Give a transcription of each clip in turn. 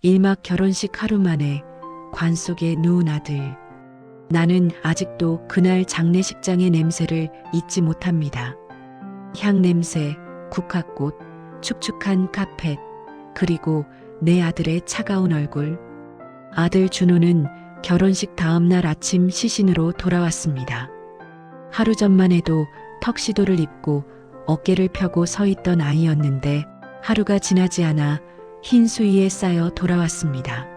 일막 결혼식 하루 만에 관 속에 누운 아들. 나는 아직도 그날 장례식장의 냄새를 잊지 못합니다. 향 냄새, 국화꽃, 축축한 카펫, 그리고 내 아들의 차가운 얼굴. 아들 준호는 결혼식 다음 날 아침 시신으로 돌아왔습니다. 하루 전만 해도 턱시도를 입고 어깨를 펴고 서 있던 아이였는데 하루가 지나지 않아 흰 수위에 쌓여 돌아왔습니다.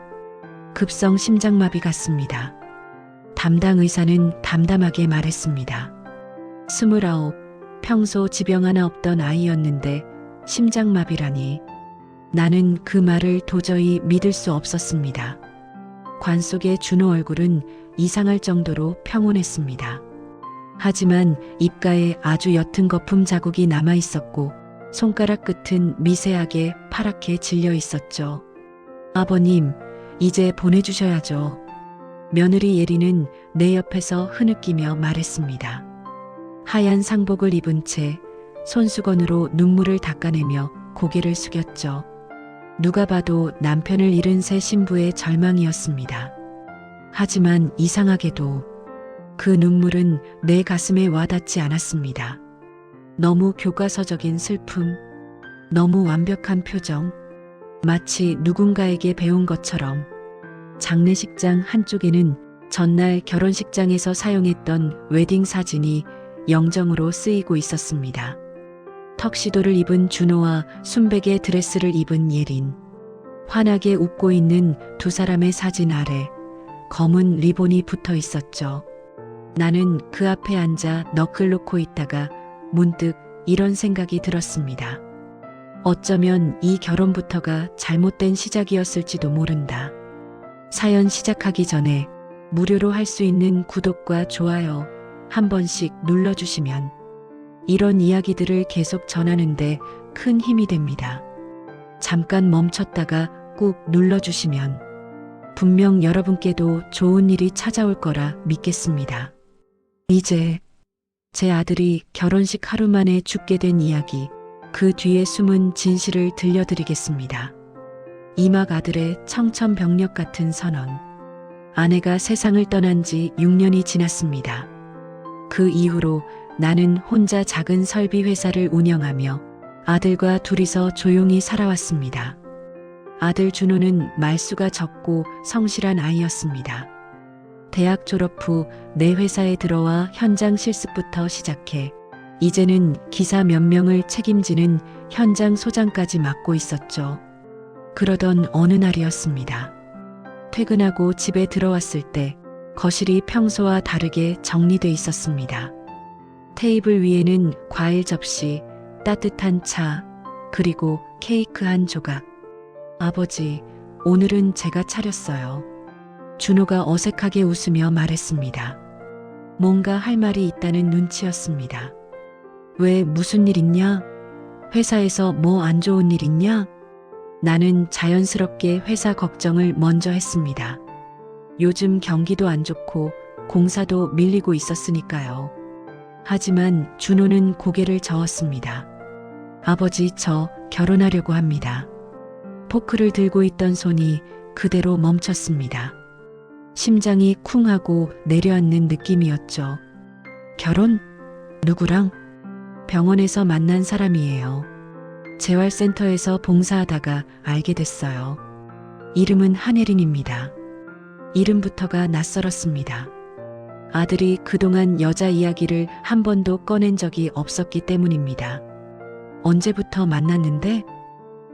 급성 심장마비 같습니다. 담당 의사는 담담하게 말했습니다. 29, 평소 지병 하나 없던 아이였는데 심장마비라니. 나는 그 말을 도저히 믿을 수 없었습니다. 관 속의 준호 얼굴은 이상할 정도로 평온했습니다. 하지만 입가에 아주 옅은 거품 자국이 남아 있었고 손가락 끝은 미세하게 파랗게 질려 있었죠. 아버님, 이제 보내주셔야죠. 며느리 예리는 내 옆에서 흐느끼며 말했습니다. 하얀 상복을 입은 채 손수건으로 눈물을 닦아내며 고개를 숙였죠. 누가 봐도 남편을 잃은 새 신부의 절망이었습니다. 하지만 이상하게도 그 눈물은 내 가슴에 와닿지 않았습니다. 너무 교과서적인 슬픔, 너무 완벽한 표정, 마치 누군가에게 배운 것처럼. 장례식장 한쪽에는 전날 결혼식장에서 사용했던 웨딩 사진이 영정으로 쓰이고 있었습니다. 턱시도를 입은 준호와 순백의 드레스를 입은 예린. 환하게 웃고 있는 두 사람의 사진 아래 검은 리본이 붙어 있었죠. 나는 그 앞에 앉아 너클 놓고 있다가 문득 이런 생각이 들었습니다. 어쩌면 이 결혼부터가 잘못된 시작이었을지도 모른다. 사연 시작하기 전에 무료로 할 수 있는 구독과 좋아요 한 번씩 눌러주시면 이런 이야기들을 계속 전하는데 큰 힘이 됩니다. 잠깐 멈췄다가 꾹 눌러주시면 분명 여러분께도 좋은 일이 찾아올 거라 믿겠습니다. 이제 제 아들이 결혼식 하루 만에 죽게 된 이야기, 그 뒤에 숨은 진실을 들려드리겠습니다. 이막 아들의 청천벽력 같은 선언. 아내가 세상을 떠난 지 6년이 지났습니다. 그 이후로 나는 혼자 작은 설비 회사를 운영하며 아들과 둘이서 조용히 살아왔습니다. 아들 준호는 말수가 적고 성실한 아이였습니다. 대학 졸업 후 내 회사에 들어와 현장 실습부터 시작해 이제는 기사 몇 명을 책임지는 현장 소장까지 맡고 있었죠. 그러던 어느 날이었습니다. 퇴근하고 집에 들어왔을 때 거실이 평소와 다르게 정리돼 있었습니다. 테이블 위에는 과일 접시, 따뜻한 차, 그리고 케이크 한 조각. 아버지, 오늘은 제가 차렸어요. 준호가 어색하게 웃으며 말했습니다. 뭔가 할 말이 있다는 눈치였습니다. 왜, 무슨 일 있냐? 회사에서 뭐 안 좋은 일 있냐? 나는 자연스럽게 회사 걱정을 먼저 했습니다. 요즘 경기도 안 좋고 공사도 밀리고 있었으니까요. 하지만 준호는 고개를 저었습니다. 아버지, 저 결혼하려고 합니다. 포크를 들고 있던 손이 그대로 멈췄습니다. 심장이 쿵 하고 내려앉는 느낌이었죠. 결혼? 누구랑? 병원에서 만난 사람이에요. 재활센터에서 봉사하다가 알게 됐어요. 이름은 한혜린입니다. 이름부터가 낯설었습니다. 아들이 그동안 여자 이야기를 한 번도 꺼낸 적이 없었기 때문입니다. 언제부터 만났는데?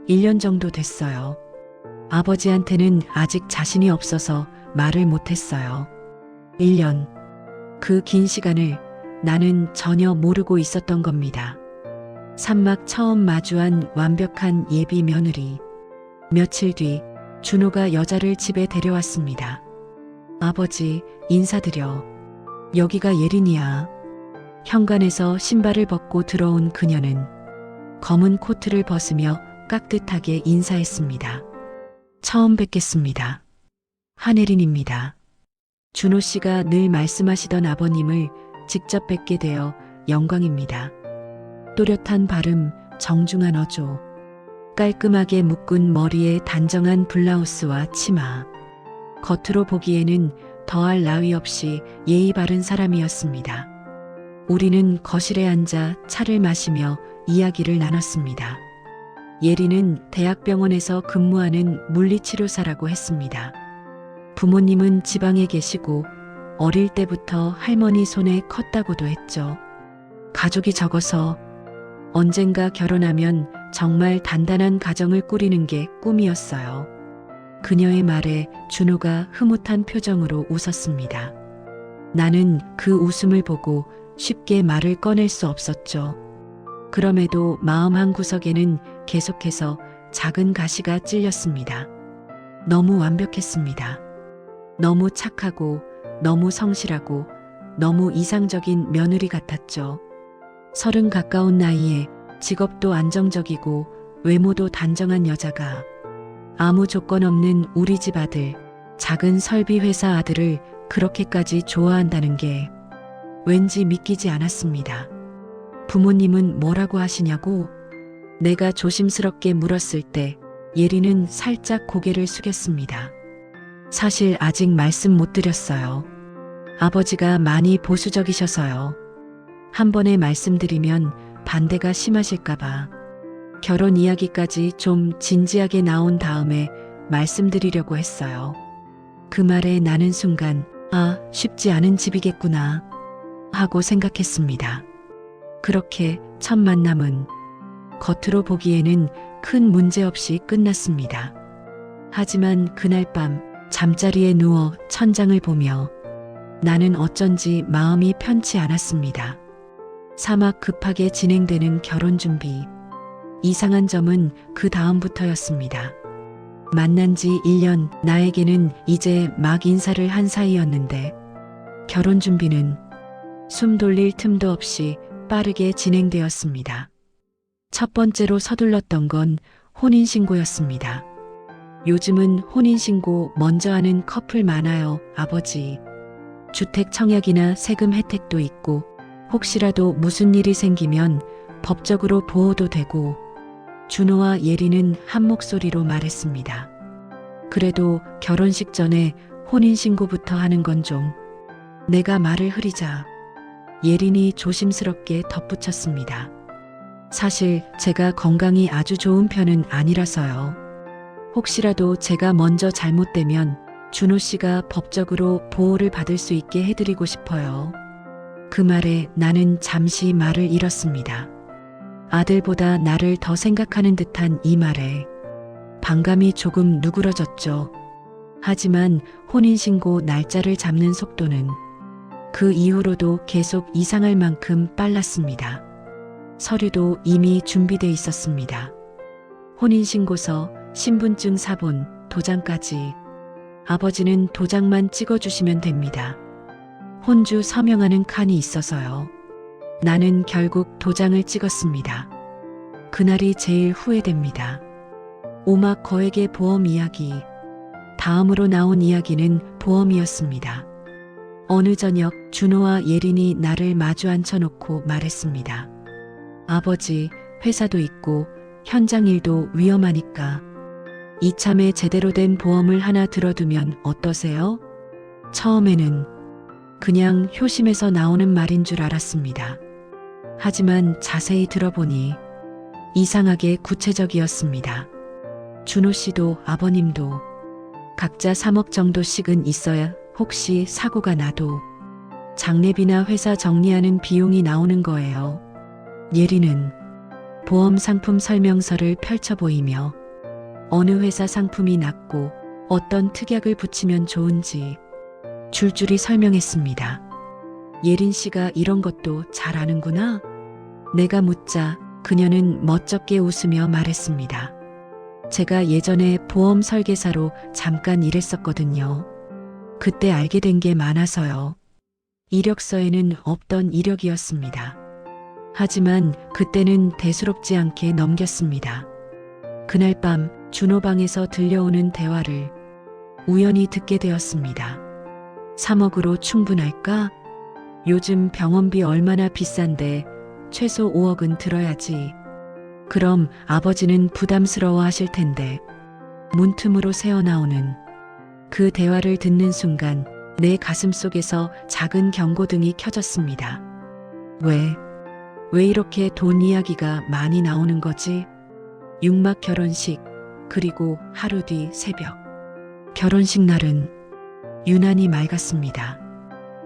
1년 정도 됐어요. 아버지한테는 아직 자신이 없어서 말을 못했어요. 1년. 그 긴 시간을 나는 전혀 모르고 있었던 겁니다. 산막 처음 마주한 완벽한 예비 며느리. 며칠 뒤 준호가 여자를 집에 데려왔습니다. 아버지, 인사드려. 여기가 예린이야. 현관에서 신발을 벗고 들어온 그녀는 검은 코트를 벗으며 깍듯하게 인사했습니다. 처음 뵙겠습니다. 한혜린입니다. 준호 씨가 늘 말씀하시던 아버님을 직접 뵙게 되어 영광입니다. 또렷한 발음, 정중한 어조. 깔끔하게 묶은 머리에 단정한 블라우스와 치마. 겉으로 보기에는 더할 나위 없이 예의 바른 사람이었습니다. 우리는 거실에 앉아 차를 마시며 이야기를 나눴습니다. 예리는 대학병원에서 근무하는 물리치료사라고 했습니다. 부모님은 지방에 계시고 어릴 때부터 할머니 손에 컸다고도 했죠. 가족이 적어서 언젠가 결혼하면 정말 단단한 가정을 꾸리는 게 꿈이었어요. 그녀의 말에 준호가 흐뭇한 표정으로 웃었습니다. 나는 그 웃음을 보고 쉽게 말을 꺼낼 수 없었죠. 그럼에도 마음 한구석에는 계속해서 작은 가시가 찔렸습니다. 너무 완벽했습니다. 너무 착하고 너무 성실하고 너무 이상적인 며느리 같았죠. 30 가까운 나이에 직업도 안정적이고 외모도 단정한 여자가 아무 조건 없는 우리 집 아들, 작은 설비 회사 아들을 그렇게까지 좋아한다는 게 왠지 믿기지 않았습니다. 부모님은 뭐라고 하시냐고 내가 조심스럽게 물었을 때 예리는 살짝 고개를 숙였습니다. 사실 아직 말씀 못 드렸어요. 아버지가 많이 보수적이셔서요. 한 번에 말씀드리면 반대가 심하실까봐 결혼 이야기까지 좀 진지하게 나온 다음에 말씀드리려고 했어요. 그 말에 나는 순간 쉽지 않은 집이겠구나 하고 생각했습니다. 그렇게 첫 만남은 겉으로 보기에는 큰 문제 없이 끝났습니다. 하지만 그날 밤 잠자리에 누워 천장을 보며 나는 어쩐지 마음이 편치 않았습니다. 사막 급하게 진행되는 결혼 준비. 이상한 점은 그 다음부터였습니다. 만난 지 1년, 나에게는 이제 막 인사를 한 사이였는데 결혼 준비는 숨 돌릴 틈도 없이 빠르게 진행되었습니다. 첫 번째로 서둘렀던 건 혼인신고였습니다. 요즘은 혼인신고 먼저 하는 커플 많아요, 아버지. 주택 청약이나 세금 혜택도 있고 혹시라도 무슨 일이 생기면 법적으로 보호도 되고. 준호와 예리는 한 목소리로 말했습니다. 그래도 결혼식 전에 혼인신고부터 하는 건 좀. 내가 말을 흐리자 예린이 조심스럽게 덧붙였습니다. 사실 제가 건강이 아주 좋은 편은 아니라서요. 혹시라도 제가 먼저 잘못되면 준호 씨가 법적으로 보호를 받을 수 있게 해드리고 싶어요. 그 말에 나는 잠시 말을 잃었습니다. 아들보다 나를 더 생각하는 듯한 이 말에 반감이 조금 누그러졌죠. 하지만 혼인신고 날짜를 잡는 속도는 그 이후로도 계속 이상할 만큼 빨랐습니다. 서류도 이미 준비돼 있었습니다. 혼인신고서, 신분증 사본, 도장까지. 아버지는 도장만 찍어주시면 됩니다. 혼주 서명하는 칸이 있어서요. 나는 결국 도장을 찍었습니다. 그날이 제일 후회됩니다. 오막 거액의 보험 이야기. 다음으로 나온 이야기는 보험이었습니다. 어느 저녁 준호와 예린이 나를 마주 앉혀놓고 말했습니다. 아버지, 회사도 있고 현장 일도 위험하니까 이참에 제대로 된 보험을 하나 들어두면 어떠세요? 처음에는 그냥 효심에서 나오는 말인 줄 알았습니다. 하지만 자세히 들어보니 이상하게 구체적이었습니다. 준호 씨도 아버님도 각자 3억 정도씩은 있어야 혹시 사고가 나도 장례비나 회사 정리하는 비용이 나오는 거예요. 예리는 보험 상품 설명서를 펼쳐 보이며 어느 회사 상품이 낫고 어떤 특약을 붙이면 좋은지 줄줄이 설명했습니다. 예린 씨가 이런 것도 잘 아는구나. 내가 묻자 그녀는 멋쩍게 웃으며 말했습니다. 제가 예전에 보험 설계사로 잠깐 일했었거든요. 그때 알게 된 게 많아서요. 이력서에는 없던 이력이었습니다. 하지만 그때는 대수롭지 않게 넘겼습니다. 그날 밤 준호 방에서 들려오는 대화를 우연히 듣게 되었습니다. 3억으로 충분할까? 요즘 병원비 얼마나 비싼데 최소 5억은 들어야지. 그럼 아버지는 부담스러워 하실 텐데. 문틈으로 새어나오는 그 대화를 듣는 순간 내 가슴 속에서 작은 경고등이 켜졌습니다. 왜 이렇게 돈 이야기가 많이 나오는 거지? 육막 결혼식, 그리고 하루 뒤 새벽. 결혼식 날은 유난히 맑았습니다.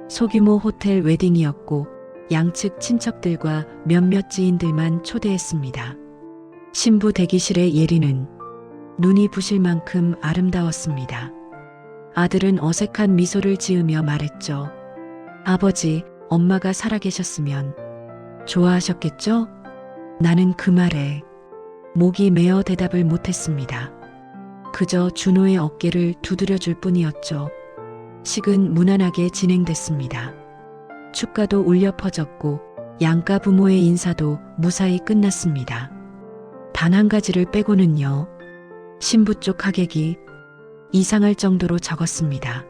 소규모 호텔 웨딩이었고 양측 친척들과 몇몇 지인들만 초대했습니다. 신부 대기실의 예리는 눈이 부실 만큼 아름다웠습니다. 아들은 어색한 미소를 지으며 말했죠. 아버지, 엄마가 살아계셨으면 좋아하셨겠죠? 나는 그 말에 목이 메어 대답을 못했습니다. 그저 준호의 어깨를 두드려줄 뿐이었죠. 식은 무난하게 진행됐습니다. 축가도 울려 퍼졌고 양가 부모의 인사도 무사히 끝났습니다. 단 한 가지를 빼고는요. 신부 쪽 하객이 이상할 정도로 적었습니다.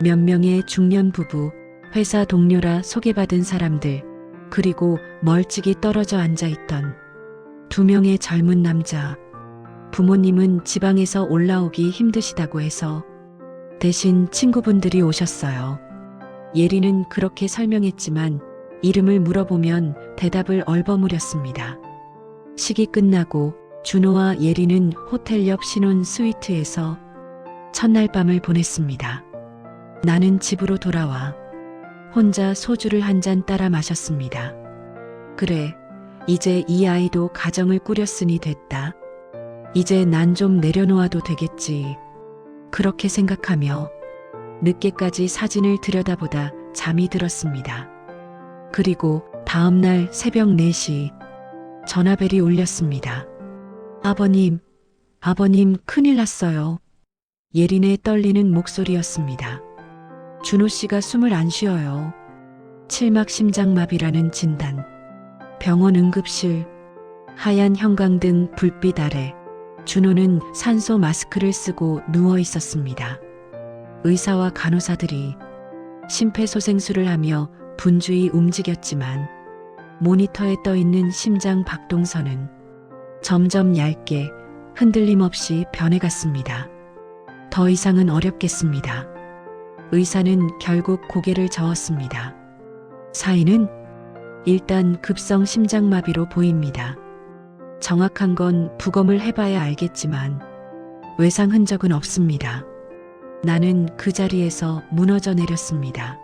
몇 명의 중년 부부, 회사 동료라 소개받은 사람들, 그리고 멀찍이 떨어져 앉아있던 2명의 젊은 남자. 부모님은 지방에서 올라오기 힘드시다고 해서 대신 친구분들이 오셨어요. 예리는 그렇게 설명했지만 이름을 물어보면 대답을 얼버무렸습니다. 식이 끝나고 준호와 예리는 호텔 옆 신혼 스위트에서 첫날 밤을 보냈습니다. 나는 집으로 돌아와 혼자 소주를 한 잔 따라 마셨습니다. 그래, 이제 이 아이도 가정을 꾸렸으니 됐다. 이제 난 좀 내려놓아도 되겠지. 그렇게 생각하며 늦게까지 사진을 들여다보다 잠이 들었습니다. 그리고 다음날 새벽 4시 전화벨이 울렸습니다. 아버님 큰일 났어요. 예린의 떨리는 목소리였습니다. 준호 씨가 숨을 안 쉬어요. 칠막 심장마비라는 진단. 병원 응급실. 하얀 형광등 불빛 아래 준호는 산소 마스크를 쓰고 누워 있었습니다. 의사와 간호사들이 심폐소생술을 하며 분주히 움직였지만 모니터에 떠 있는 심장 박동선은 점점 얇게 흔들림 없이 변해갔습니다. 더 이상은 어렵겠습니다. 의사는 결국 고개를 저었습니다. 사인은 일단 급성 심장마비로 보입니다. 정확한 건 부검을 해봐야 알겠지만 외상 흔적은 없습니다. 나는 그 자리에서 무너져 내렸습니다.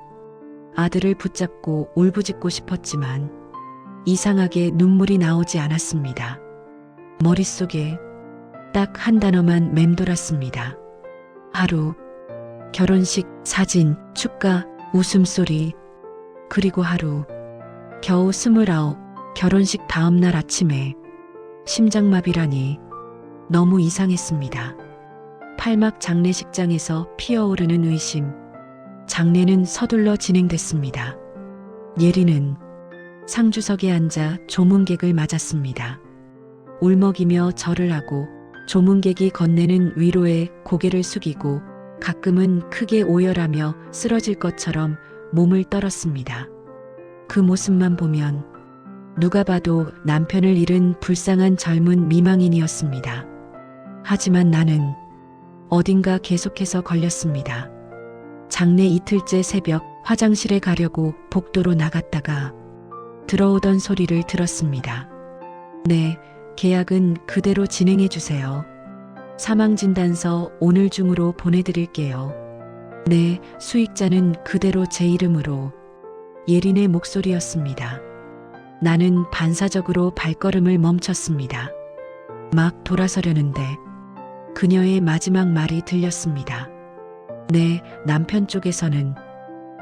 아들을 붙잡고 울부짖고 싶었지만 이상하게 눈물이 나오지 않았습니다. 머릿속에 딱 한 단어만 맴돌았습니다. 하루, 결혼식, 사진, 축가, 웃음소리, 그리고 하루, 겨우 29, 결혼식 다음날 아침에 심장마비라니 너무 이상했습니다. 팔막 장례식장에서 피어오르는 의심. 장례는 서둘러 진행됐습니다. 예리는 상주석에 앉아 조문객을 맞았습니다. 울먹이며 절을 하고 조문객이 건네는 위로에 고개를 숙이고 가끔은 크게 오열하며 쓰러질 것처럼 몸을 떨었습니다. 그 모습만 보면 누가 봐도 남편을 잃은 불쌍한 젊은 미망인이었습니다. 하지만 나는 어딘가 계속해서 걸렸습니다. 장례 이틀째 새벽 화장실에 가려고 복도로 나갔다가 들어오던 소리를 들었습니다. 네, 계약은 그대로 진행해 주세요. 사망진단서 오늘 중으로 보내드릴게요. 네, 수익자는 그대로 제 이름으로. 예린의 목소리였습니다. 나는 반사적으로 발걸음을 멈췄습니다. 막 돌아서려는데 그녀의 마지막 말이 들렸습니다. 네, 남편 쪽에서는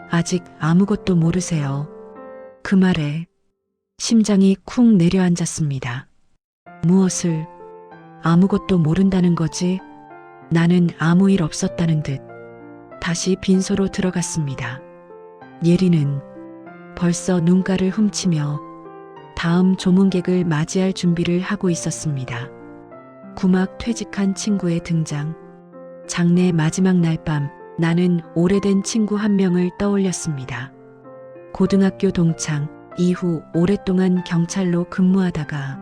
아직 아무것도 모르세요. 그 말에 심장이 쿵 내려앉았습니다. 무엇을 아무것도 모른다는 거지? 나는 아무 일 없었다는 듯 다시 빈소로 들어갔습니다. 예리는 벌써 눈가를 훔치며 다음 조문객을 맞이할 준비를 하고 있었습니다. 구막 퇴직한 친구의 등장. 장례 마지막 날 밤 나는 오래된 친구 한 명을 떠올렸습니다. 고등학교 동창, 이후 오랫동안 경찰로 근무하다가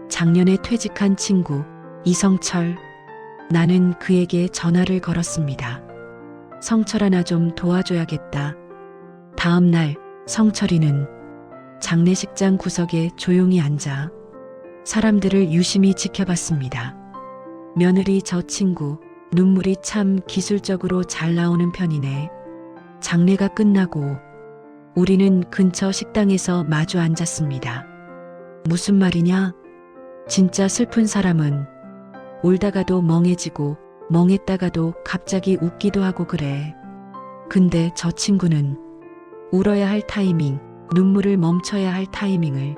작년에 퇴직한 친구 이성철. 나는 그에게 전화를 걸었습니다. 성철아, 나 좀 도와줘야겠다. 다음 날 성철이는 장례식장 구석에 조용히 앉아 사람들을 유심히 지켜봤습니다. 며느리 저 친구 눈물이 참 기술적으로 잘 나오는 편이네. 장례가 끝나고 우리는 근처 식당에서 마주 앉았습니다. 무슨 말이냐? 진짜 슬픈 사람은 울다가도 멍해지고 멍했다가도 갑자기 웃기도 하고 그래. 근데 저 친구는 울어야 할 타이밍, 눈물을 멈춰야 할 타이밍을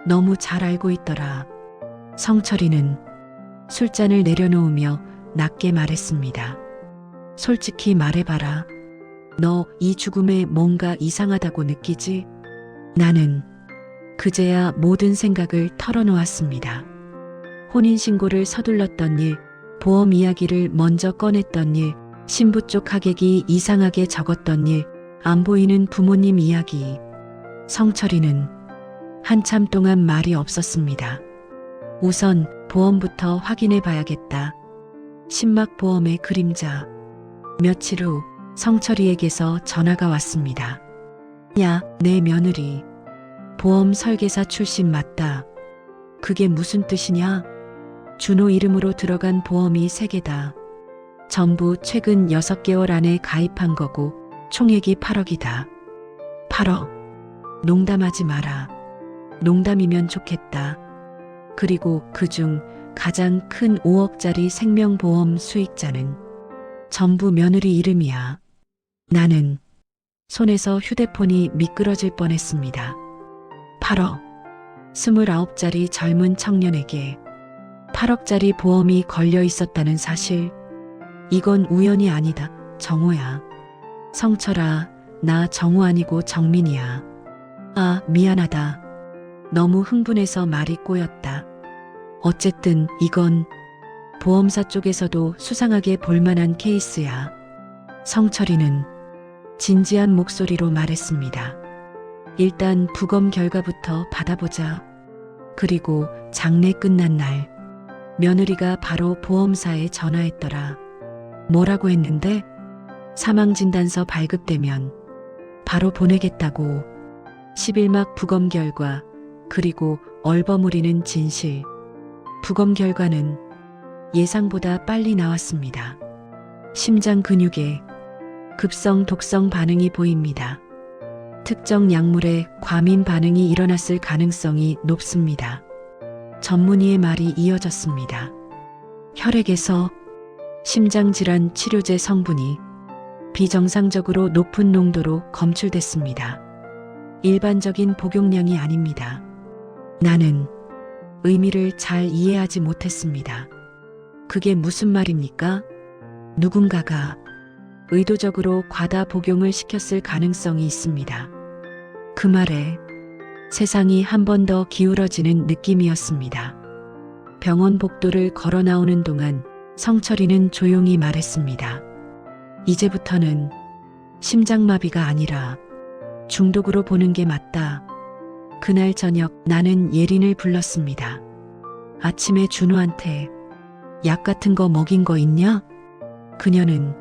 너무 잘 알고 있더라. 성철이는 술잔을 내려놓으며 낮게 말했습니다. 솔직히 말해봐라. 너 이 죽음에 뭔가 이상하다고 느끼지? 나는 그제야 모든 생각을 털어놓았습니다. 혼인신고를 서둘렀던 일, 보험 이야기를 먼저 꺼냈던 일, 신부 쪽 하객이 이상하게 적었던 일, 안 보이는 부모님 이야기. 성철이는 한참 동안 말이 없었습니다. 우선 보험부터 확인해 봐야겠다. 신막보험의 그림자. 며칠 후 성철이에게서 전화가 왔습니다. 야, 내 며느리. 보험 설계사 출신 맞다. 그게 무슨 뜻이냐? 준호 이름으로 들어간 보험이 3개다. 전부 최근 6개월 안에 가입한 거고 총액이 8억이다. 8억. 농담하지 마라. 농담이면 좋겠다. 그리고 그중 가장 큰 5억짜리 생명보험 수익자는 전부 며느리 이름이야. 나는 손에서 휴대폰이 미끄러질 뻔했습니다. 8억. 29짜리 젊은 청년에게 8억짜리 보험이 걸려 있었다는 사실. 이건 우연이 아니다. 정호야. 성철아, 나 정호 아니고 정민이야. 아, 미안하다. 너무 흥분해서 말이 꼬였다. 어쨌든 이건 보험사 쪽에서도 수상하게 볼만한 케이스야. 성철이는 진지한 목소리로 말했습니다. 일단 부검 결과부터 받아보자. 그리고 장례 끝난 날 며느리가 바로 보험사에 전화했더라. 뭐라고 했는데? 사망진단서 발급되면 바로 보내겠다고. 11막 부검 결과, 그리고 얼버무리는 진실. 부검 결과는 예상보다 빨리 나왔습니다. 심장 근육에 급성 독성 반응이 보입니다. 특정 약물에 과민 반응이 일어났을 가능성이 높습니다. 전문의의 말이 이어졌습니다. 혈액에서 심장질환 치료제 성분이 비정상적으로 높은 농도로 검출됐습니다. 일반적인 복용량이 아닙니다. 나는 의미를 잘 이해하지 못했습니다. 그게 무슨 말입니까? 누군가가 의도적으로 과다 복용을 시켰을 가능성이 있습니다. 그 말에 세상이 한 번 더 기울어지는 느낌이었습니다. 병원 복도를 걸어 나오는 동안 성철이는 조용히 말했습니다. 이제부터는 심장마비가 아니라 중독으로 보는 게 맞다. 그날 저녁 나는 예린을 불렀습니다. 아침에 준호한테 약 같은 거 먹인 거 있냐? 그녀는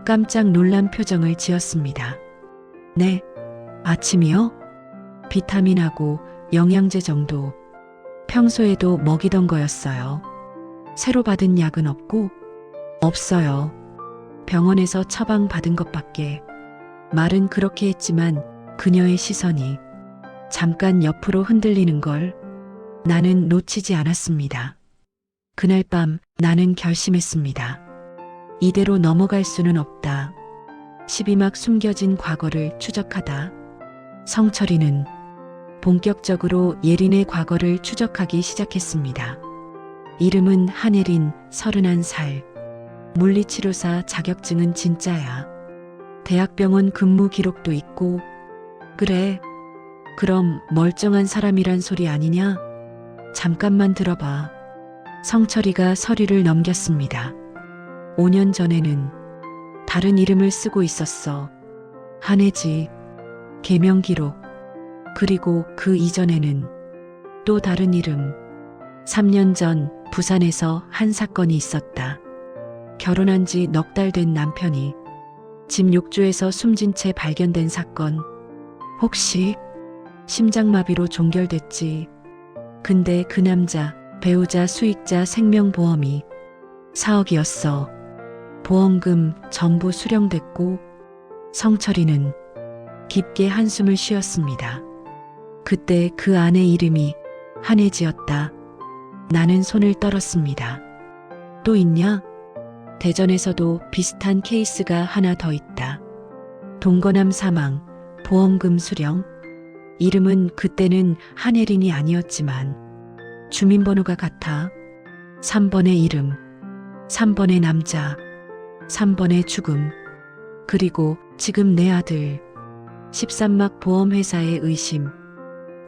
깜짝 놀란 표정을 지었습니다. 네, 아침이요? 비타민하고 영양제 정도. 평소에도 먹이던 거였어요. 새로 받은 약은 없고? 없어요. 병원에서 처방 받은 것밖에. 말은 그렇게 했지만 그녀의 시선이 잠깐 옆으로 흔들리는 걸 나는 놓치지 않았습니다. 그날 밤 나는 결심했습니다. 이대로 넘어갈 수는 없다. 12막 숨겨진 과거를 추적하다. 성철이는 본격적으로 예린의 과거를 추적하기 시작했습니다. 이름은 한예린, 31살. 물리치료사 자격증은 진짜야. 대학병원 근무 기록도 있고. 그래, 그럼 멀쩡한 사람이란 소리 아니냐? 잠깐만 들어봐. 성철이가 서류를 넘겼습니다. 5년 전에는 다른 이름을 쓰고 있었어. 한혜지, 개명 기록. 그리고 그 이전에는 또 다른 이름. 3년 전 부산에서 한 사건이 있었다. 결혼한 지 넉 달 된 남편이 집 욕조에서 숨진 채 발견된 사건. 혹시 심장마비로 종결됐지. 근데 그 남자, 배우자 수익자 생명보험이 4억이었어. 보험금 전부 수령됐고 성철이는 깊게 한숨을 쉬었습니다. 그때 그 아내 이름이 한혜지였다. 나는 손을 떨었습니다. 또 있냐? 대전에서도 비슷한 케이스가 하나 더 있다. 동거남 사망, 보험금 수령. 이름은 그때는 한혜린이 아니었지만 주민번호가 같아. 3번의 이름, 3번의 남자, 3번의 죽음. 그리고 지금 내 아들. 13막 보험회사의 의심.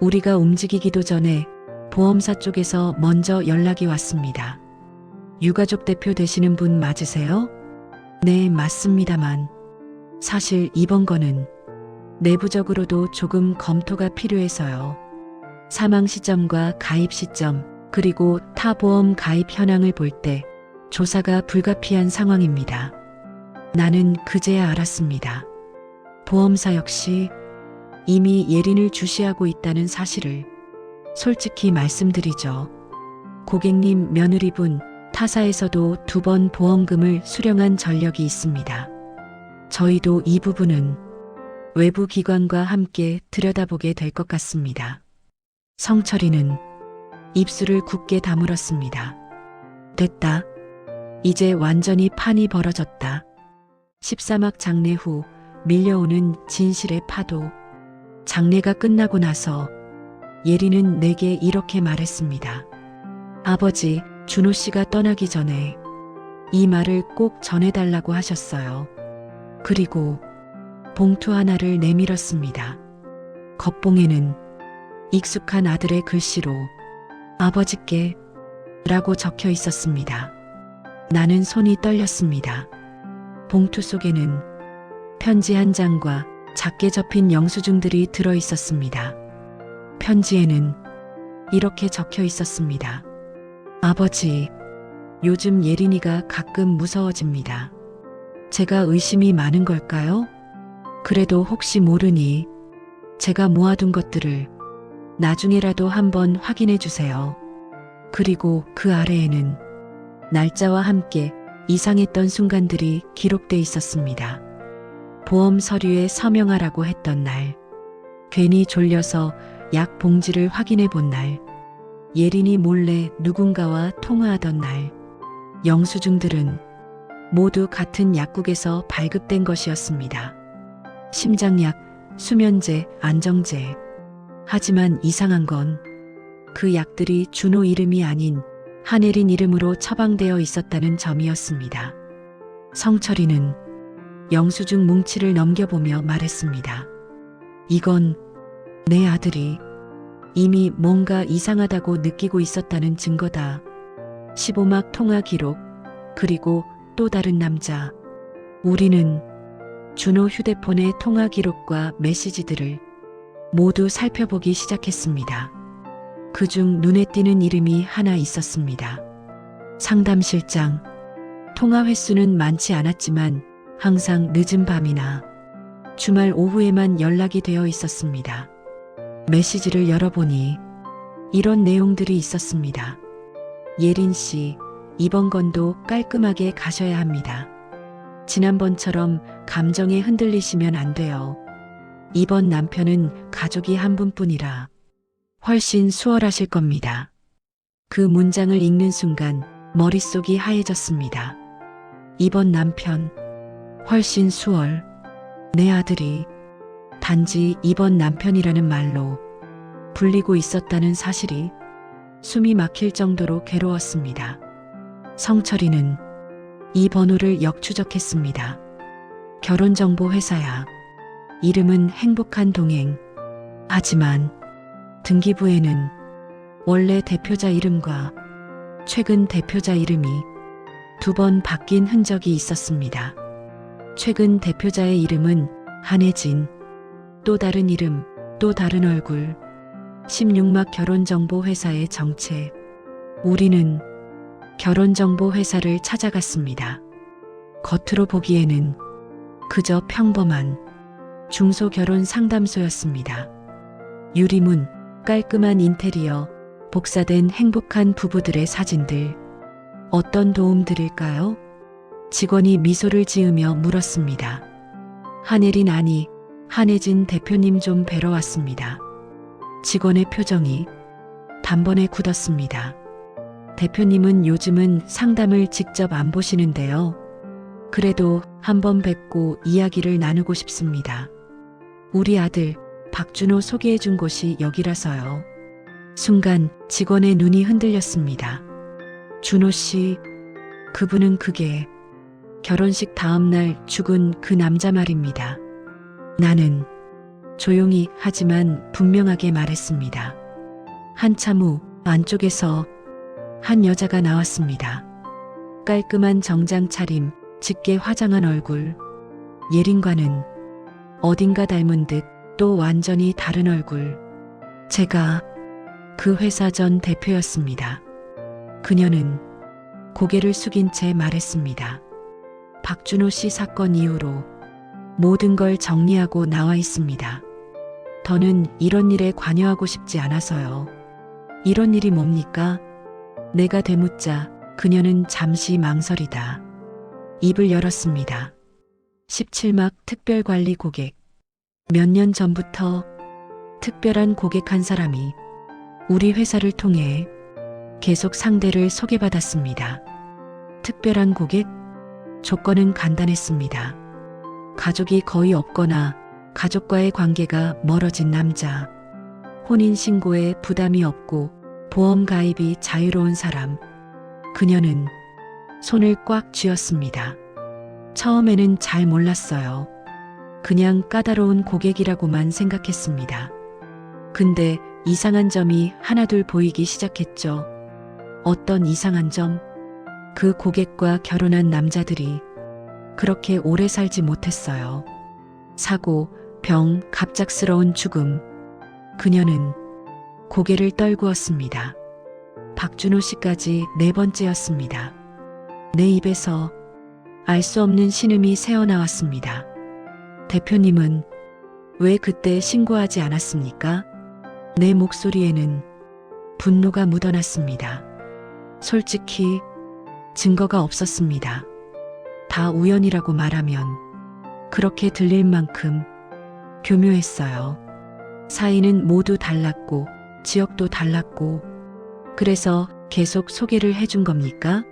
우리가 움직이기도 전에 보험사 쪽에서 먼저 연락이 왔습니다. 유가족 대표 되시는 분 맞으세요? 네, 맞습니다만 사실 이번 거는 내부적으로도 조금 검토가 필요해서요. 사망 시점과 가입 시점, 그리고 타 보험 가입 현황을 볼 때 조사가 불가피한 상황입니다. 나는 그제야 알았습니다. 보험사 역시 이미 예린을 주시하고 있다는 사실을. 솔직히 말씀드리죠. 고객님 며느리분 타사에서도 2번 보험금을 수령한 전력이 있습니다. 저희도 이 부분은 외부 기관과 함께 들여다보게 될 것 같습니다. 성철이는 입술을 굳게 다물었습니다. 됐다. 이제 완전히 판이 벌어졌다. 13막 장례 후 밀려오는 진실의 파도. 장례가 끝나고 나서 예린은 내게 이렇게 말했습니다. 아버지, 준호 씨가 떠나기 전에 이 말을 꼭 전해달라고 하셨어요. 그리고 봉투 하나를 내밀었습니다. 겉봉에는 익숙한 아들의 글씨로 아버지께 라고 적혀 있었습니다. 나는 손이 떨렸습니다. 봉투 속에는 편지 한 장과 작게 접힌 영수증들이 들어 있었습니다. 편지에는 이렇게 적혀 있었습니다. 아버지, 요즘 예린이가 가끔 무서워집니다. 제가 의심이 많은 걸까요? 그래도 혹시 모르니 제가 모아둔 것들을 나중에라도 한번 확인해 주세요. 그리고 그 아래에는 날짜와 함께 이상했던 순간들이 기록돼 있었습니다. 보험 서류에 서명하라고 했던 날, 괜히 졸려서 약 봉지를 확인해 본 날, 예린이 몰래 누군가와 통화하던 날, 영수증들은 모두 같은 약국에서 발급된 것이었습니다. 심장약, 수면제, 안정제. 하지만 이상한 건 그 약들이 준호 이름이 아닌 한혜린 이름으로 처방되어 있었다는 점이었습니다. 성철이는 영수증 뭉치를 넘겨보며 말했습니다. 이건 내 아들이 이미 뭔가 이상하다고 느끼고 있었다는 증거다. 15막 통화 기록, 그리고 또 다른 남자. 우리는 준호 휴대폰의 통화 기록과 메시지들을 모두 살펴보기 시작했습니다. 그중 눈에 띄는 이름이 하나 있었습니다. 상담실장. 통화 횟수는 많지 않았지만 항상 늦은 밤이나 주말 오후에만 연락이 되어 있었습니다. 메시지를 열어보니 이런 내용들이 있었습니다. 예린 씨, 이번 건도 깔끔하게 가셔야 합니다. 지난번처럼 감정에 흔들리시면 안 돼요. 이번 남편은 가족이 한 분뿐이라 훨씬 수월하실 겁니다. 그 문장을 읽는 순간 머릿속이 하얘졌습니다. 이번 남편, 훨씬 수월. 내 아들이 단지 이번 남편이라는 말로 불리고 있었다는 사실이 숨이 막힐 정도로 괴로웠습니다. 성철이는 이 번호를 역추적했습니다. 결혼정보회사야. 이름은 행복한 동행. 하지만 등기부에는 원래 대표자 이름과 최근 대표자 이름이 2번 바뀐 흔적이 있었습니다. 최근 대표자의 이름은 한혜진. 또 다른 이름, 또 다른 얼굴. 16막 결혼정보회사의 정체. 우리는 결혼정보회사를 찾아갔습니다. 겉으로 보기에는 그저 평범한 중소결혼 상담소였습니다. 유리문, 깔끔한 인테리어, 복사된 행복한 부부들의 사진들. 어떤 도움 드릴까요? 직원이 미소를 지으며 물었습니다. 한예린 아니, 한혜진 대표님 좀 뵈러 왔습니다. 직원의 표정이 단번에 굳었습니다. 대표님은 요즘은 상담을 직접 안 보시는데요. 그래도 한번 뵙고 이야기를 나누고 싶습니다. 우리 아들 박준호 소개해 준 곳이 여기라서요. 순간 직원의 눈이 흔들렸습니다. 준호 씨, 그분은 그게 결혼식 다음날 죽은 그 남자 말입니다. 나는 조용히 하지만 분명하게 말했습니다. 한참 후 안쪽에서 한 여자가 나왔습니다. 깔끔한 정장 차림, 짙게 화장한 얼굴. 예린과는 어딘가 닮은 듯 또 완전히 다른 얼굴. 제가 그 회사 전 대표였습니다. 그녀는 고개를 숙인 채 말했습니다. 박준호 씨 사건 이후로 모든 걸 정리하고 나와 있습니다. 더는 이런 일에 관여하고 싶지 않아서요. 이런 일이 뭡니까? 내가 되묻자 그녀는 잠시 망설이다 입을 열었습니다. 17막 특별관리 고객. 몇 년 전부터 특별한 고객 한 사람이 우리 회사를 통해 계속 상대를 소개받았습니다. 특별한 고객? 조건은 간단했습니다. 가족이 거의 없거나 가족과의 관계가 멀어진 남자. 혼인신고에 부담이 없고 보험 가입이 자유로운 사람. 그녀는 손을 꽉 쥐었습니다. 처음에는 잘 몰랐어요. 그냥 까다로운 고객이라고만 생각했습니다. 근데 이상한 점이 하나둘 보이기 시작했죠. 어떤 이상한 점? 그 고객과 결혼한 남자들이 그렇게 오래 살지 못했어요. 사고, 병, 갑작스러운 죽음. 그녀는 고개를 떨구었습니다. 박준호 씨까지 4번째였습니다. 내 입에서 알 수 없는 신음이 새어나왔습니다. 대표님은 왜 그때 신고하지 않았습니까? 내 목소리에는 분노가 묻어났습니다. 솔직히 증거가 없었습니다. 다 우연이라고 말하면 그렇게 들릴 만큼 교묘했어요. 사이는 모두 달랐고 지역도 달랐고 그래서 계속 소개를 해준 겁니까?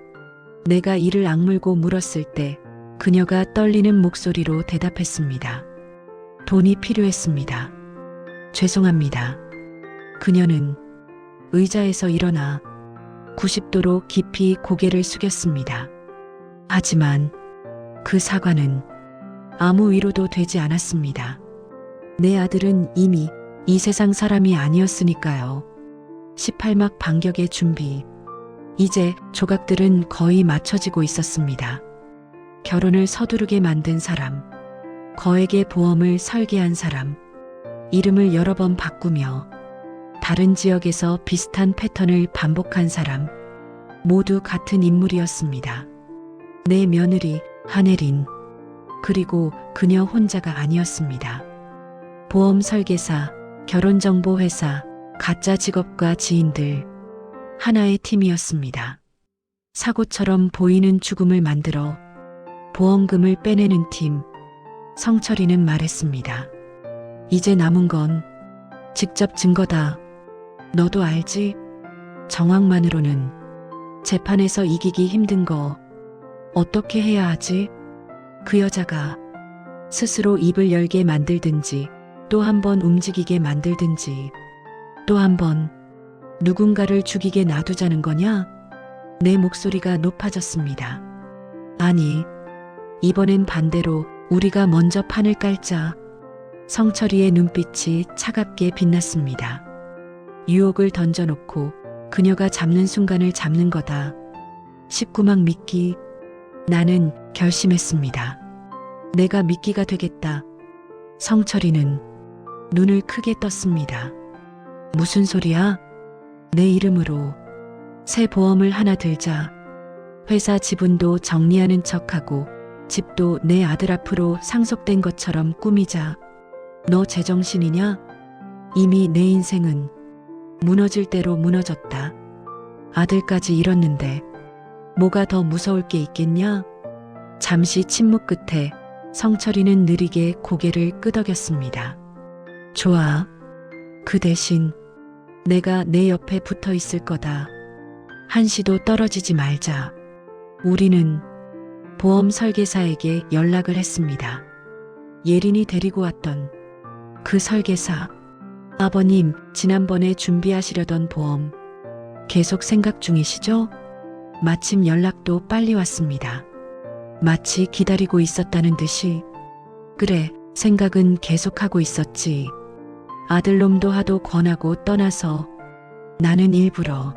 내가 이를 악물고 물었을 때 그녀가 떨리는 목소리로 대답했습니다. 돈이 필요했습니다. 죄송합니다. 그녀는 의자에서 일어나 90도로 깊이 고개를 숙였습니다. 하지만 그 사과는 아무 위로도 되지 않았습니다. 내 아들은 이미 이 세상 사람이 아니었으니까요. 18막 반격의 준비. 이제 조각들은 거의 맞춰지고 있었습니다. 결혼을 서두르게 만든 사람, 거액의 보험을 설계한 사람, 이름을 여러 번 바꾸며 다른 지역에서 비슷한 패턴을 반복한 사람, 모두 같은 인물이었습니다. 내 며느리 한혜린, 그리고 그녀 혼자가 아니었습니다. 보험 설계사, 결혼정보회사, 가짜 직업과 지인들, 하나의 팀이었습니다. 사고처럼 보이는 죽음을 만들어 보험금을 빼내는 팀. 성철이는 말했습니다. 이제 남은 건 직접 증거다. 너도 알지? 정황만으로는 재판에서 이기기 힘든 거 어떻게 해야 하지? 그 여자가 스스로 입을 열게 만들든지 또 한 번 움직이게 만들든지 또 한 번 누군가를 죽이게 놔두자는 거냐? 내 목소리가 높아졌습니다. 아니, 이번엔 반대로 우리가 먼저 판을 깔자. 성철이의 눈빛이 차갑게 빛났습니다. 유혹을 던져놓고 그녀가 잡는 순간을 잡는 거다. 19막 미끼. 나는 결심했습니다. 내가 미끼가 되겠다. 성철이는 눈을 크게 떴습니다. 무슨 소리야? 내 이름으로 새 보험을 하나 들자 회사 지분도 정리하는 척하고 집도 내 아들 앞으로 상속된 것처럼 꾸미자. 너 제정신이냐? 이미 내 인생은 무너질 대로 무너졌다. 아들까지 잃었는데 뭐가 더 무서울 게 있겠냐? 잠시 침묵 끝에 성철이는 느리게 고개를 끄덕였습니다. 좋아. 그 대신 내가 내 옆에 붙어 있을 거다. 한시도 떨어지지 말자. 우리는 보험 설계사에게 연락을 했습니다. 예린이 데리고 왔던 그 설계사. 아버님, 지난번에 준비하시려던 보험 계속 생각 중이시죠? 마침 연락도 빨리 왔습니다. 마치 기다리고 있었다는 듯이. 그래, 생각은 계속하고 있었지. 아들놈도 하도 권하고 떠나서 나는 일부러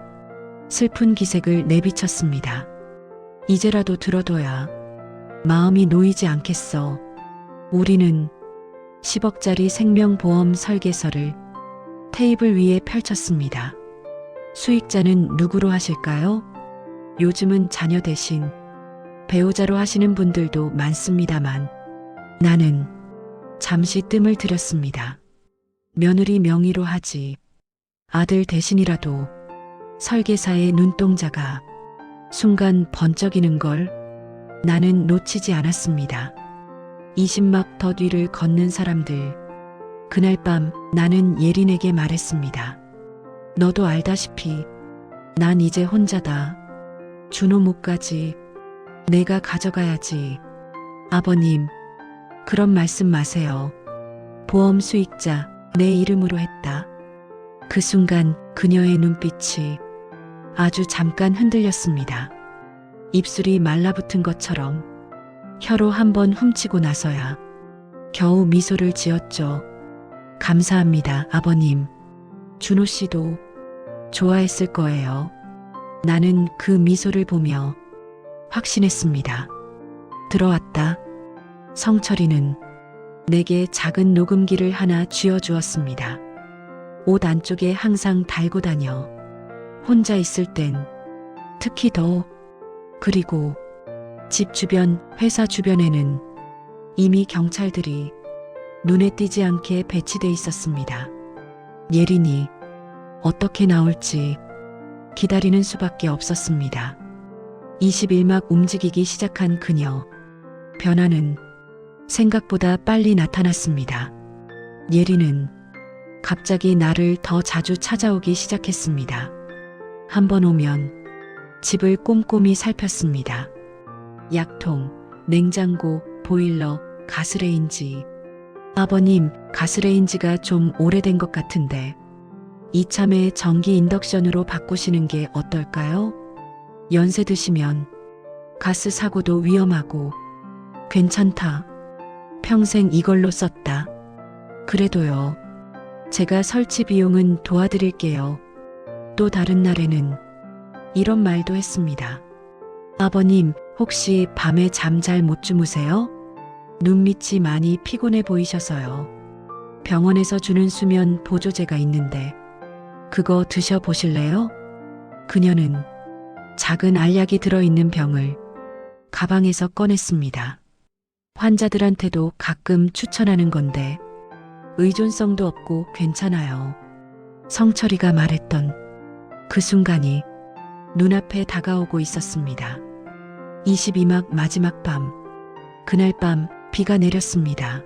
슬픈 기색을 내비쳤습니다. 이제라도 들어둬야 마음이 놓이지 않겠어. 우리는 10억짜리 생명보험 설계서를 테이블 위에 펼쳤습니다. 수익자는 누구로 하실까요? 요즘은 자녀 대신 배우자로 하시는 분들도 많습니다만 나는 잠시 뜸을 들였습니다. 며느리 명의로 하지. 아들 대신이라도. 설계사의 눈동자가 순간 번쩍이는 걸 나는 놓치지 않았습니다. 20막 더 뒤를 걷는 사람들. 그날 밤 나는 예린에게 말했습니다. 너도 알다시피 난 이제 혼자다. 준호 못 가지. 내가 가져가야지. 아버님, 그런 말씀 마세요. 보험 수익자 내 이름으로 했다. 그 순간 그녀의 눈빛이 아주 잠깐 흔들렸습니다. 입술이 말라붙은 것처럼 혀로 한번 훔치고 나서야 겨우 미소를 지었죠. 감사합니다, 아버님. 준호 씨도 좋아했을 거예요. 나는 그 미소를 보며 확신했습니다. 들어왔다. 성철이는 내게 작은 녹음기를 하나 쥐어주었습니다. 옷 안쪽에 항상 달고 다녀. 혼자 있을 땐 특히 더. 그리고 집 주변, 회사 주변에는 이미 경찰들이 눈에 띄지 않게 배치돼 있었습니다. 예린이 어떻게 나올지 기다리는 수밖에 없었습니다. 21막 움직이기 시작한 그녀. 변화는 생각보다 빨리 나타났습니다. 예린은 갑자기 나를 더 자주 찾아오기 시작했습니다. 한 번 오면 집을 꼼꼼히 살폈습니다. 약통, 냉장고, 보일러, 가스레인지. 아버님, 가스레인지가 좀 오래된 것 같은데 이참에 전기 인덕션으로 바꾸시는 게 어떨까요? 연세 드시면 가스 사고도 위험하고. 괜찮다. 평생 이걸로 썼다. 그래도요. 제가 설치 비용은 도와드릴게요. 또 다른 날에는 이런 말도 했습니다. 아버님, 혹시 밤에 잠 잘 못 주무세요? 눈밑이 많이 피곤해 보이셔서요. 병원에서 주는 수면 보조제가 있는데 그거 드셔보실래요? 그녀는 작은 알약이 들어있는 병을 가방에서 꺼냈습니다. 환자들한테도 가끔 추천하는 건데 의존성도 없고 괜찮아요. 성철이가 말했던 그 순간이 눈앞에 다가오고 있었습니다. 22막 마지막 밤. 그날 밤 비가 내렸습니다.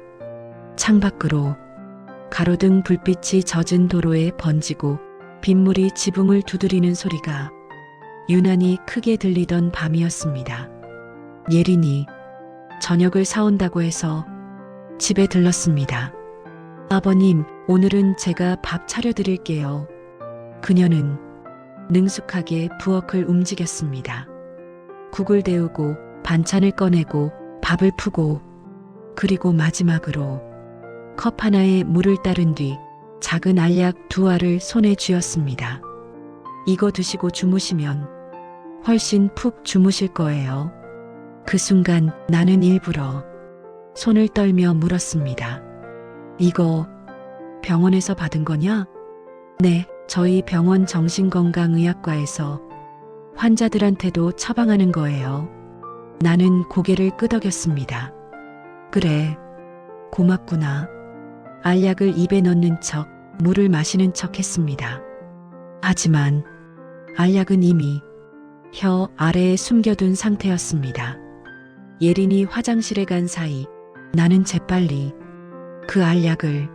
창밖으로 가로등 불빛이 젖은 도로에 번지고 빗물이 지붕을 두드리는 소리가 유난히 크게 들리던 밤이었습니다. 예린이 저녁을 사온다고 해서 집에 들렀습니다. 아버님, 오늘은 제가 밥 차려드릴게요. 그녀는 능숙하게 부엌을 움직였습니다. 국을 데우고 반찬을 꺼내고 밥을 푸고 그리고 마지막으로 컵 하나에 물을 따른 뒤 작은 알약 2알을 손에 쥐었습니다. 이거 드시고 주무시면 훨씬 푹 주무실 거예요. 그 순간 나는 일부러 손을 떨며 물었습니다. 이거 병원에서 받은 거냐? 네, 저희 병원 정신건강의학과에서 환자들한테도 처방하는 거예요. 나는 고개를 끄덕였습니다. 그래, 고맙구나. 알약을 입에 넣는 척, 물을 마시는 척 했습니다. 하지만 알약은 이미 혀 아래에 숨겨둔 상태였습니다. 예린이 화장실에 간 사이 나는 재빨리 그 알약을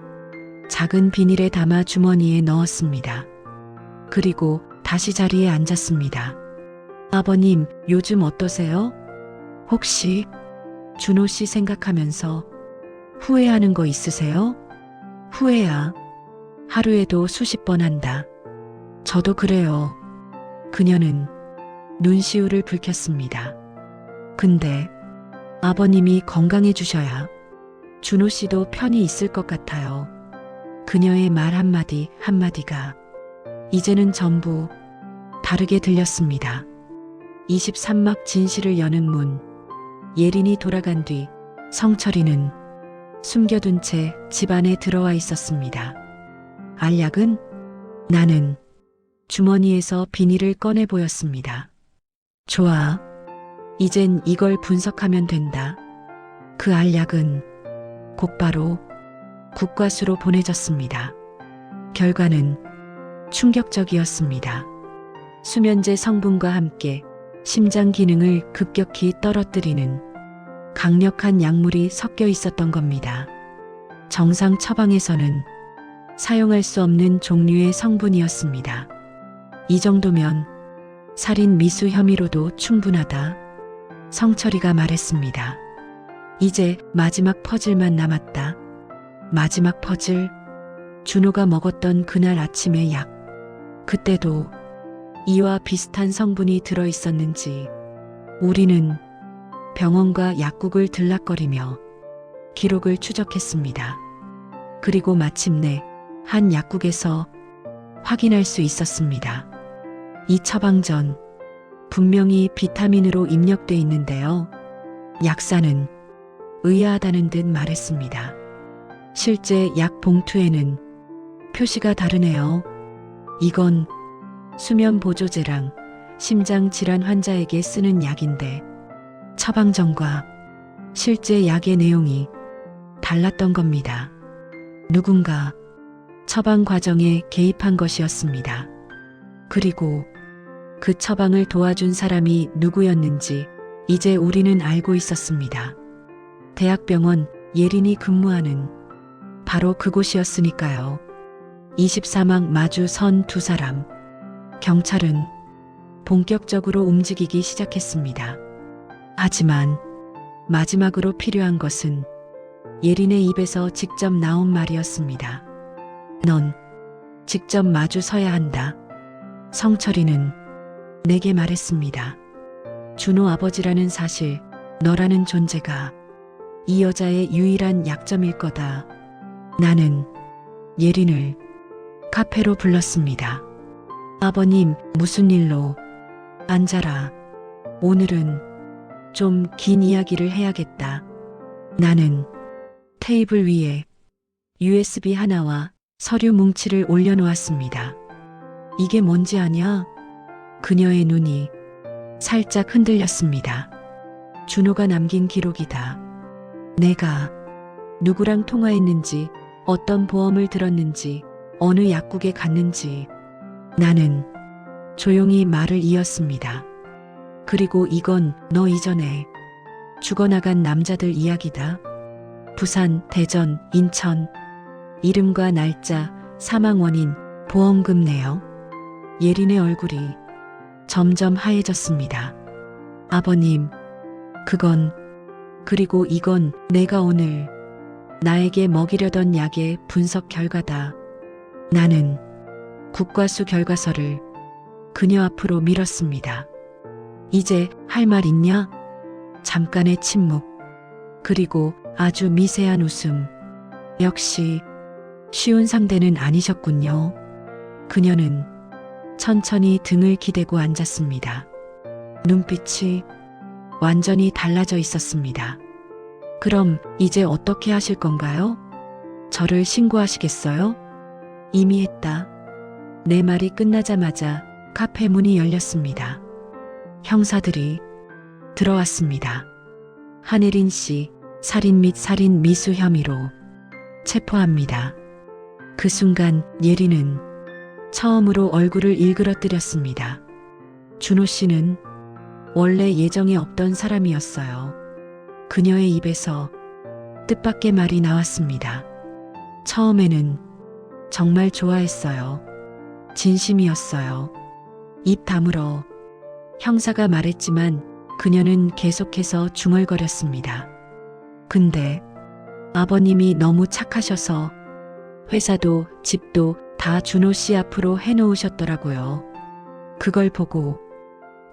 작은 비닐에 담아 주머니에 넣었습니다. 그리고 다시 자리에 앉았습니다. 아버님, 요즘 어떠세요? 혹시 준호 씨 생각하면서 후회하는 거 있으세요? 후회야. 하루에도 수십 번 한다. 저도 그래요. 그녀는 눈시울을 붉혔습니다. 근데 아버님이 건강해주셔야 준호 씨도 편히 있을 것 같아요. 그녀의 말 한마디 한마디가 이제는 전부 다르게 들렸습니다. 23막 진실을 여는 문. 예린이 돌아간 뒤 성철이는 숨겨둔 채 집 안에 들어와 있었습니다. 알약은? 나는 주머니에서 비닐을 꺼내 보였습니다. 좋아. 이젠 이걸 분석하면 된다. 그 알약은 곧바로 국과수로 보내졌습니다. 결과는 충격적이었습니다. 수면제 성분과 함께 심장 기능을 급격히 떨어뜨리는 강력한 약물이 섞여 있었던 겁니다. 정상 처방에서는 사용할 수 없는 종류의 성분이었습니다. 이 정도면 살인 미수 혐의로도 충분하다. 성철이가 말했습니다. 이제 마지막 퍼즐만 남았다. 마지막 퍼즐. 준호가 먹었던 그날 아침의 약. 그때도 이와 비슷한 성분이 들어 있었는지 우리는 병원과 약국을 들락거리며 기록을 추적했습니다. 그리고 마침내 한 약국에서 확인할 수 있었습니다. 이 처방전 분명히 비타민으로 입력돼 있는데요. 약사는 의아하다는 듯 말했습니다. 실제 약 봉투에는 표시가 다르네요. 이건 수면 보조제랑 심장 질환 환자에게 쓰는 약인데 처방전과 실제 약의 내용이 달랐던 겁니다. 누군가 처방 과정에 개입한 것이었습니다. 그리고 그 처방을 도와준 사람이 누구였는지 이제 우리는 알고 있었습니다. 대학병원 예린이 근무하는 바로 그곳이었으니까요. 24막 마주 선 두 사람. 경찰은 본격적으로 움직이기 시작했습니다. 하지만 마지막으로 필요한 것은 예린의 입에서 직접 나온 말이었습니다. 넌 직접 마주 서야 한다. 성철이는 내게 말했습니다. 준호 아버지라는 사실, 너라는 존재가 이 여자의 유일한 약점일 거다. 나는 예린을 카페로 불렀습니다. 아버님, 무슨 일로? 앉아라. 오늘은 좀 긴 이야기를 해야겠다. 나는 테이블 위에 USB 하나와 서류 뭉치를 올려놓았습니다. 이게 뭔지 아냐? 그녀의 눈이 살짝 흔들렸습니다. 준호가 남긴 기록이다. 내가 누구랑 통화했는지, 어떤 보험을 들었는지, 어느 약국에 갔는지. 나는 조용히 말을 이었습니다. 그리고 이건 너 이전에 죽어나간 남자들 이야기다. 부산, 대전, 인천. 이름과 날짜, 사망 원인, 보험금 내역. 예린의 얼굴이 점점 하얘졌습니다. 아버님, 그건, 그리고 이건 내가 오늘 나에게 먹이려던 약의 분석 결과다. 나는 국과수 결과서를 그녀 앞으로 밀었습니다. 이제 할 말 있냐? 잠깐의 침묵. 그리고 아주 미세한 웃음. 역시 쉬운 상대는 아니셨군요. 그녀는 천천히 등을 기대고 앉았습니다. 눈빛이 완전히 달라져 있었습니다. 그럼 이제 어떻게 하실 건가요? 저를 신고하시겠어요? 이미 했다. 내 말이 끝나자마자 카페 문이 열렸습니다. 형사들이 들어왔습니다. 한혜린 씨 살인 및 살인 미수 혐의로 체포합니다. 그 순간 예리는 처음으로 얼굴을 일그러뜨렸습니다. 준호 씨는 원래 예정에 없던 사람이었어요. 그녀의 입에서 뜻밖의 말이 나왔습니다. 처음에는 정말 좋아했어요. 진심이었어요. 입 다물어 형사가 말했지만 그녀는 계속해서 중얼거렸습니다. 근데 아버님이 너무 착하셔서 회사도 집도 다 준호 씨 앞으로 해놓으셨더라고요. 그걸 보고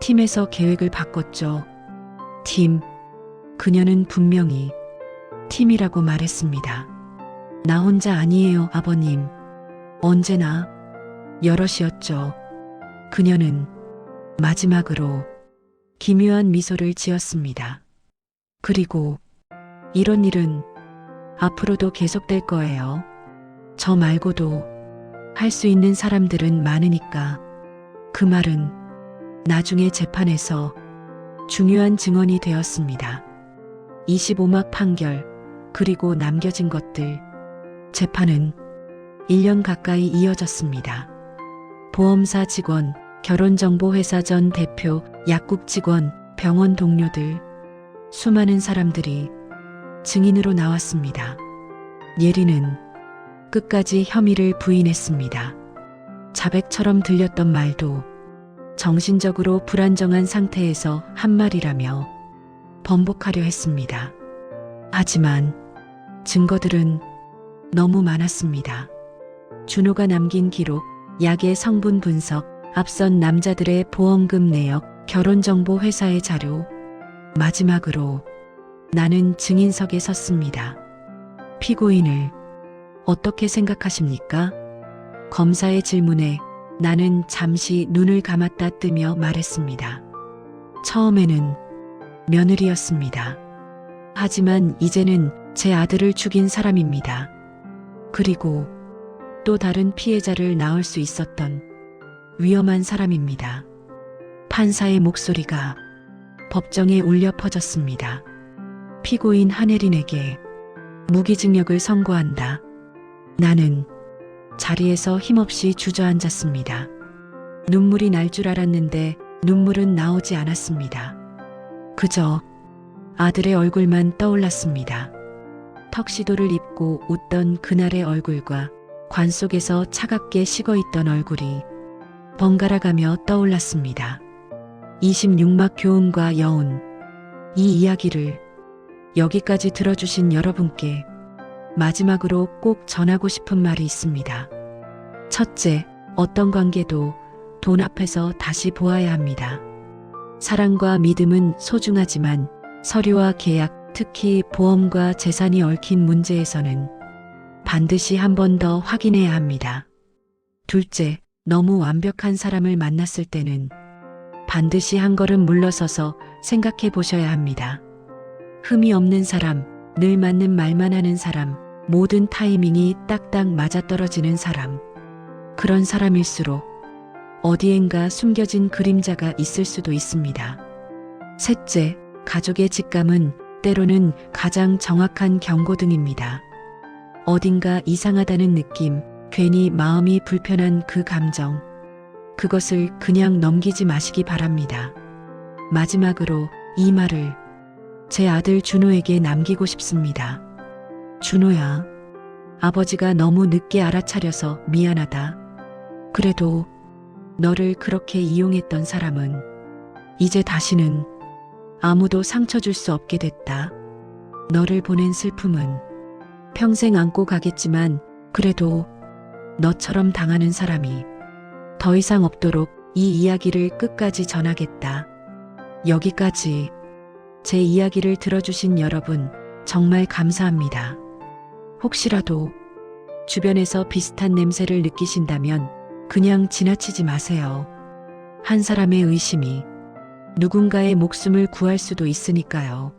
팀에서 계획을 바꿨죠. 팀. 그녀는 분명히 팀이라고 말했습니다. 나 혼자 아니에요, 아버님. 언제나 여럿이었죠. 그녀는 마지막으로 기묘한 미소를 지었습니다. 그리고 이런 일은 앞으로도 계속될 거예요. 저 말고도 할 수 있는 사람들은 많으니까. 그 말은 나중에 재판에서 중요한 증언이 되었습니다. 25막 판결, 그리고 남겨진 것들. 재판은 1년 가까이 이어졌습니다. 보험사 직원, 결혼정보회사 전 대표, 약국 직원, 병원 동료들, 수많은 사람들이 증인으로 나왔습니다. 예리는 끝까지 혐의를 부인했습니다. 자백처럼 들렸던 말도 정신적으로 불안정한 상태에서 한 말이라며 번복하려 했습니다. 하지만 증거들은 너무 많았습니다. 준호가 남긴 기록, 약의 성분 분석, 앞선 남자들의 보험금 내역, 결혼정보 회사의 자료, 마지막으로 나는 증인석에 섰습니다. 피고인을 어떻게 생각하십니까? 검사의 질문에 나는 잠시 눈을 감았다 뜨며 말했습니다. 처음에는 며느리였습니다. 하지만 이제는 제 아들을 죽인 사람입니다. 그리고 또 다른 피해자를 낳을 수 있었던 위험한 사람입니다. 판사의 목소리가 법정에 울려 퍼졌습니다. 피고인 한혜린에게 무기징역을 선고한다. 나는 자리에서 힘없이 주저앉았습니다. 눈물이 날 줄 알았는데 눈물은 나오지 않았습니다. 그저 아들의 얼굴만 떠올랐습니다. 턱시도를 입고 웃던 그날의 얼굴과 관 속에서 차갑게 식어있던 얼굴이 번갈아가며 떠올랐습니다. 26막 교훈과 여운. 이 이야기를 여기까지 들어주신 여러분께 마지막으로 꼭 전하고 싶은 말이 있습니다. 첫째, 어떤 관계도 돈 앞에서 다시 보아야 합니다. 사랑과 믿음은 소중하지만 서류와 계약, 특히 보험과 재산이 얽힌 문제에서는 반드시 한 번 더 확인해야 합니다. 둘째, 너무 완벽한 사람을 만났을 때는 반드시 한 걸음 물러서서 생각해 보셔야 합니다. 흠이 없는 사람, 늘 맞는 말만 하는 사람, 모든 타이밍이 딱딱 맞아떨어지는 사람. 그런 사람일수록 어디엔가 숨겨진 그림자가 있을 수도 있습니다. 셋째, 가족의 직감은 때로는 가장 정확한 경고등입니다. 어딘가 이상하다는 느낌, 괜히 마음이 불편한 그 감정, 그것을 그냥 넘기지 마시기 바랍니다. 마지막으로 이 말을 제 아들 준호에게 남기고 싶습니다. 준호야, 아버지가 너무 늦게 알아차려서 미안하다. 그래도 너를 그렇게 이용했던 사람은 이제 다시는 아무도 상처 줄 수 없게 됐다. 너를 보낸 슬픔은 평생 안고 가겠지만 그래도 너처럼 당하는 사람이 더 이상 없도록 이 이야기를 끝까지 전하겠다. 여기까지 제 이야기를 들어주신 여러분 정말 감사합니다. 혹시라도 주변에서 비슷한 냄새를 느끼신다면 그냥 지나치지 마세요. 한 사람의 의심이 누군가의 목숨을 구할 수도 있으니까요.